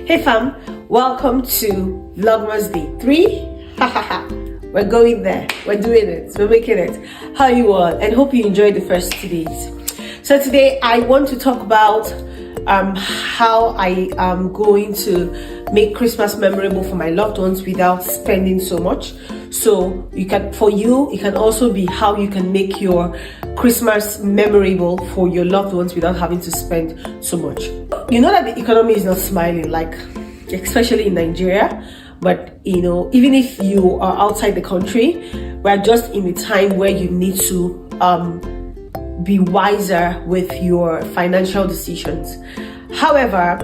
Hey fam, welcome to Vlogmas Day 3. We're going there, we're doing it, we're making it. How are you all? And hope you enjoyed the first 2 days. So today I want to talk about how I am going to make Christmas memorable for my loved ones without spending so much. So it can also be how you can make your Christmas memorable for your loved ones without having to spend so much. You know that the economy is not smiling, like especially in Nigeria, but you know, even if you are outside the country, we're just in a time where you need to be wiser with your financial decisions. However,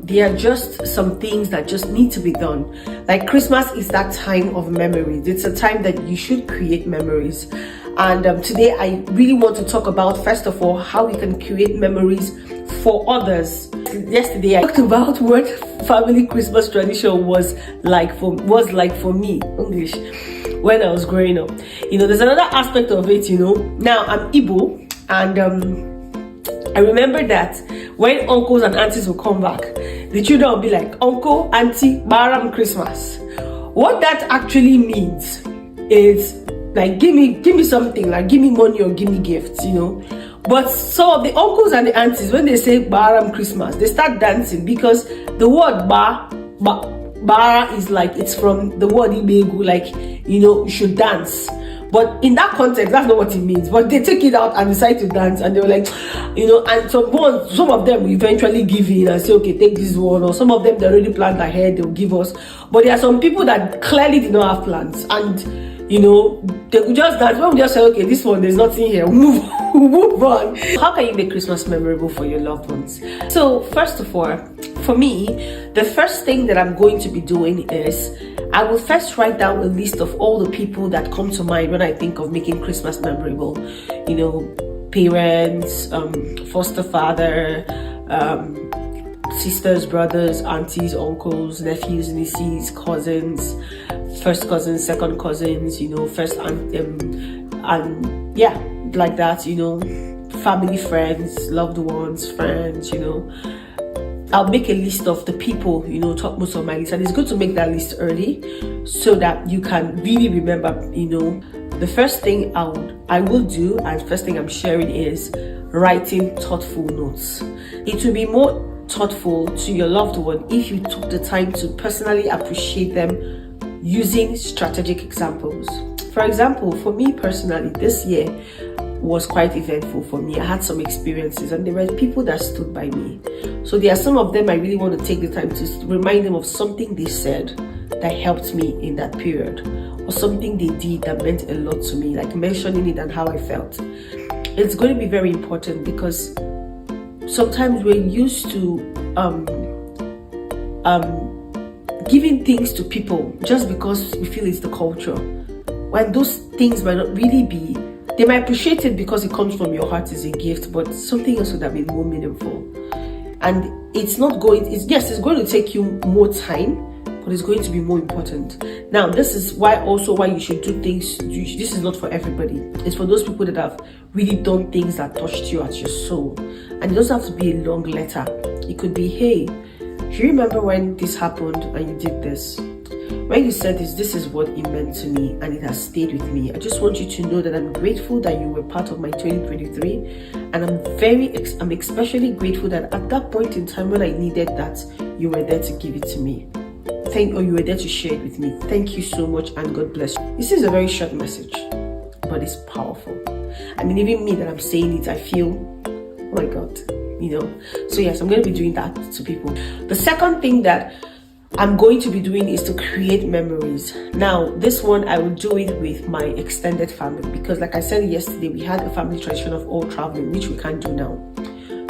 there are just some things that just need to be done. Like Christmas is that time of memories. It's a time that you should create memories. And today I really want to talk about, first of all, how we can create memories for others. Yesterday I talked about what family Christmas tradition was like for me, English, when I was growing up. You know, there's another aspect of it, you know. Now I'm Igbo, and I remember that when uncles and aunties will come back, the children will be like, Uncle, Auntie, Baram Christmas. What that actually means is like, give me something, like give me money or give me gifts, you know. But some of the uncles and the aunties, when they say Baram Christmas, they start dancing, because the word Bara is like, it's from the word Ibegu, like, you know, you should dance. But in that context, that's not what it means. But they take it out and decide to dance, and they were like, you know, and some of them will eventually give in and say, okay, take this one. Or some of them, they already planned ahead, they'll give us. But there are some people that clearly did not have plans, and you know, they could just dance. When we just say, okay, this one, there's nothing here, move on. How can you make Christmas memorable for your loved ones? So first of all, for me, the first thing that I'm going to be doing is I will first write down a list of all the people that come to mind when I think of making Christmas memorable. You know, parents, foster father, sisters, brothers, aunties, uncles, nephews, nieces, cousins, first cousins, second cousins, you know, first and yeah, like that, you know, family, friends, loved ones, friends, you know. I'll make a list of the people, you know, top most of my list, and it's good to make that list early so that you can really remember, you know. The first thing I will do, and first thing I'm sharing, is writing thoughtful notes. It will be more thoughtful to your loved one if you took the time to personally appreciate them using strategic examples. For example, for me personally, this year was quite eventful for me. I had some experiences, and there were people that stood by me. So there are some of them I really want to take the time to remind them of something they said that helped me in that period, or something they did that meant a lot to me, like mentioning it and how I felt. It's going to be very important, because sometimes we're used to giving things to people just because we feel it's the culture, when those things might not really be. They might appreciate it because it comes from your heart as a gift, but something else would have been more meaningful. And it's going to take you more time, but it's going to be more important. Now, this is why you should do things. This is not for everybody. It's for those people that have really done things that touched you at your soul. And it doesn't have to be a long letter. It could be, hey, do you remember when this happened and you did this? When you said this is what it meant to me, and it has stayed with me. I just want you to know that I'm grateful that you were part of my 2023, and I'm especially grateful that at that point in time when I needed that, you were there to give it to me. You were there to share it with me. Thank you so much, and God bless you. This is a very short message, but it's powerful. I mean, even me that I'm saying it, I feel, oh my God, you know. So yes, I'm going to be doing that to people. The second thing that I'm going to be doing is to create memories. Now, this one I will do it with my extended family, because like I said yesterday, we had a family tradition of all traveling, which we can't do now.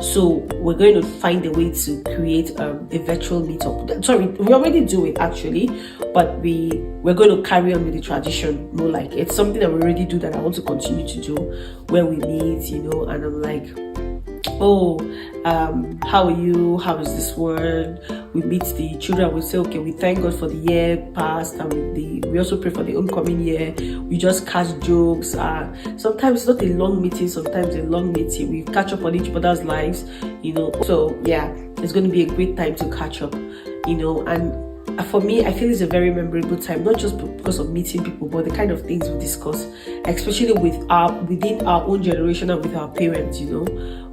So we're going to find a way to create a virtual meetup. Sorry, we already do it actually, but we're going to carry on with the tradition. More like, it's something that we already do that I want to continue to do, where we meet, you know, and I'm like, oh, how are you? How is this word? We meet the children. We say, okay, we thank God for the year past, and we also pray for the oncoming year. We just catch jokes. Sometimes it's not a long meeting. Sometimes a long meeting. We catch up on each other's lives, you know. So yeah, it's going to be a great time to catch up. and for me, I feel it's a very memorable time, not just because of meeting people, but the kind of things we discuss, especially within our own generation and with our parents.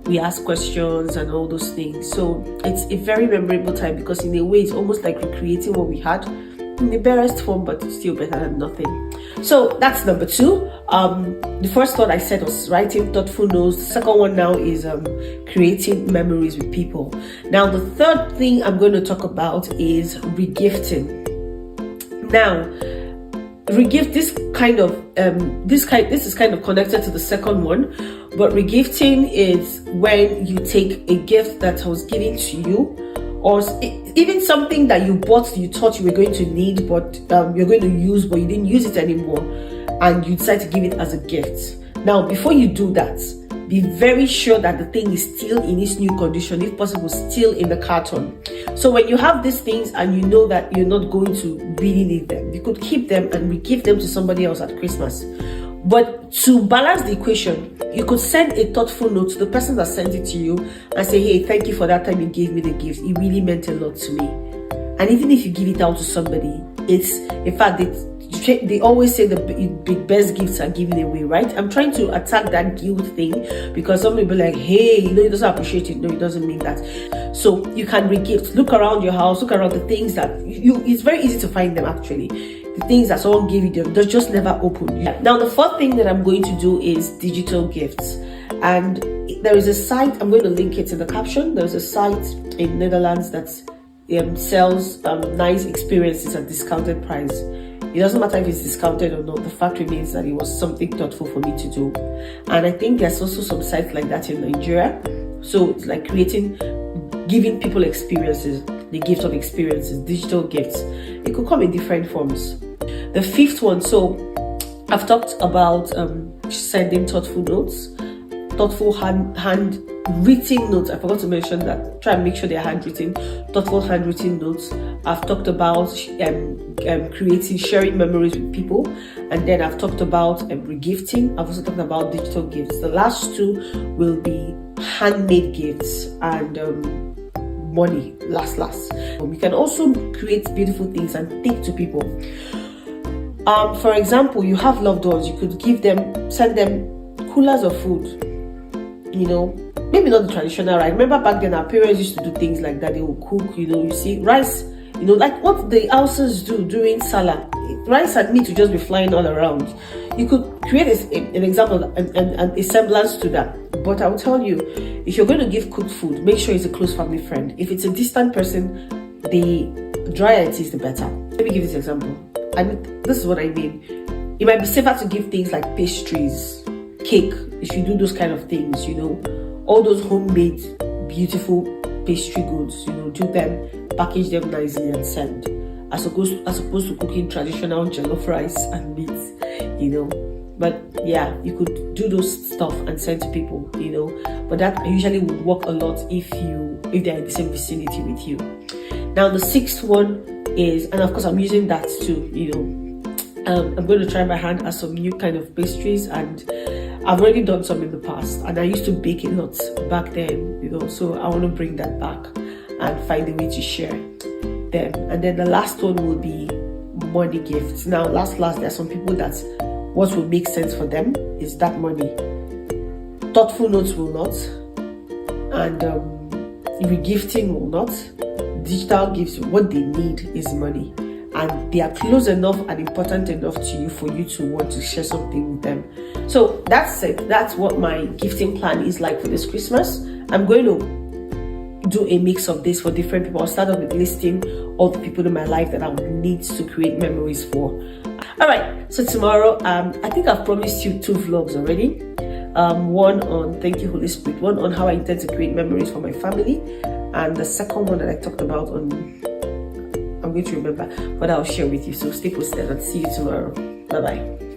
We ask questions and all those things. So it's a very memorable time because in a way, it's almost like recreating what we had in the barest form, but still better than nothing. So that's number 2. The first thought I said was writing thoughtful notes. The second one now is creating memories with people. Now the third thing I'm going to talk about is regifting. Now, regift this is kind of connected to the second one, but regifting is when you take a gift that was given to you, or even something that you bought you thought you were going to need, but you're going to use, but you didn't use it anymore, and you decide to give it as a gift. Now, before you do that, be very sure that the thing is still in its new condition, if possible, still in the carton. So when you have these things and you know that you're not going to really need them, you could keep them and re-give them to somebody else at Christmas. But to balance the equation, you could send a thoughtful note to the person that sent it to you and say, hey, thank you for that time you gave me the gift. It really meant a lot to me. And even if you give it out to somebody, in fact, they always say the best gifts are given away, right? I'm trying to attack that guilt thing because some people be like, hey, he doesn't appreciate it. No, it doesn't mean that. So you can re-gift. Look around your house, look around the things that it's very easy to find them actually. The things that someone gave you, they just never open. Now, the fourth thing that I'm going to do is digital gifts. And there is a site, I'm going to link it in the caption. There's a site in Netherlands that sells nice experiences at discounted price. It doesn't matter if it's discounted or not. The fact remains that it was something thoughtful for me to do. And I think there's also some sites like that in Nigeria. So it's like giving people experiences, the gift of experiences, digital gifts. It could come in different forms. The fifth one, so I've talked about sending thoughtful notes, thoughtful handwritten notes. I forgot to mention that. Try and make sure they're handwritten, thoughtful handwritten notes. I've talked about sharing memories with people, and then I've talked about regifting. I've also talked about digital gifts. The last 2 will be handmade gifts and money. Last. You can also create beautiful things and take to people. For example, you have loved ones. You could send them coolers of food. Maybe not the traditional, right? Remember back then our parents used to do things like that. They would cook, you see, rice, like what the houses do during Salah. Rice and meat would just be flying all around. You could create an example and a semblance to that. But I will tell you, if you're going to give cooked food, make sure it's a close family friend. If it's a distant person, the drier it is, the better. Let me give this example. And this is what I mean. It might be safer to give things like pastries, cake, if you do those kind of things, all those homemade, beautiful pastry goods, do them, package them nicely and send, as opposed to cooking traditional jollof rice and meat, But yeah, you could do those stuff and send to people, But that usually would work a lot if they're in the same vicinity with you. Now the sixth one is, and of course I'm using that too, I'm going to try my hand at some new kind of pastries, and I've already done some in the past, and I used to bake a lot back then, so I want to bring that back and find a way to share them. And then the last one will be money gifts. Now, last, there are some people that what will make sense for them is that money. Thoughtful notes will not, and regifting will not. Digital gifts, what they need is money, and they are close enough and important enough to you for you to want to share something with them. So that's it. That's what my gifting plan is like for this Christmas. I'm going to do a mix of this for different people. I'll start off with listing all the people in my life that I would need to create memories for. All right, so tomorrow, I think I've promised you 2 vlogs already. One on Thank You Holy Spirit, one on how I intend to create memories for my family, and the second one that I talked about on, I'm going to remember, but I'll share with you. So stay posted and see you tomorrow. Bye bye.